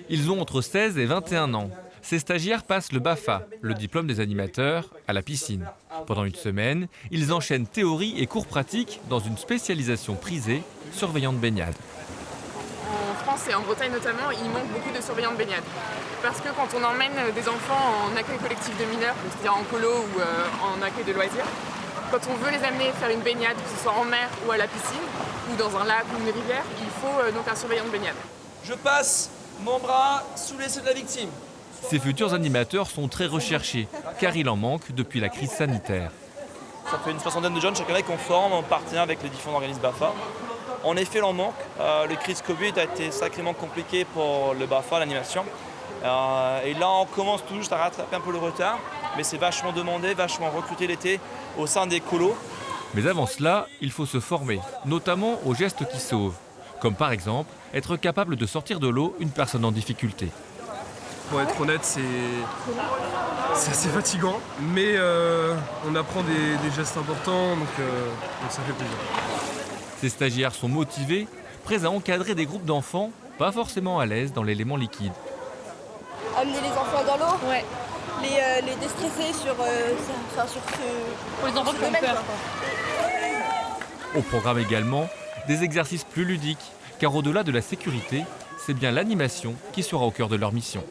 Ils ont entre 16 et 21 ans. Ces stagiaires passent le BAFA, le diplôme des animateurs, à la piscine. Pendant une semaine, ils enchaînent théorie et cours pratiques dans une spécialisation prisée, surveillant de baignade. En France et en Bretagne notamment, il manque beaucoup de surveillants de baignade. Parce que quand on emmène des enfants en accueil collectif de mineurs, c'est-à-dire en colo ou en accueil de loisirs, quand on veut les amener faire une baignade, que ce soit en mer ou à la piscine, ou dans un lac ou une rivière, il faut donc un surveillant de baignade. Je passe mon bras sous l'essai de la victime. Ces futurs animateurs sont très recherchés, car il en manque depuis la crise sanitaire. Ça fait une soixantaine de jeunes chaque année qu'on forme en partenariat avec les différents organismes BAFA. En effet, il en manque. Le crise Covid a été sacrément compliqué pour le BAFA, l'animation. Et là, on commence tout juste à rattraper un peu le retard, mais c'est vachement demandé, vachement recruté l'été au sein des colos. Mais avant cela, il faut se former, notamment aux gestes qui sauvent, comme par exemple être capable de sortir de l'eau une personne en difficulté. Pour être honnête, c'est assez fatigant, mais on apprend des gestes importants, donc ça fait plaisir. Ces stagiaires sont motivés, prêts à encadrer des groupes d'enfants, pas forcément à l'aise dans l'élément liquide. Amener les enfants dans l'eau, ouais. Les déstresser sur Pour les enfants qui ont domaine, peur. Au programme également, des exercices plus ludiques, car au-delà de la sécurité, c'est bien l'animation qui sera au cœur de leur mission.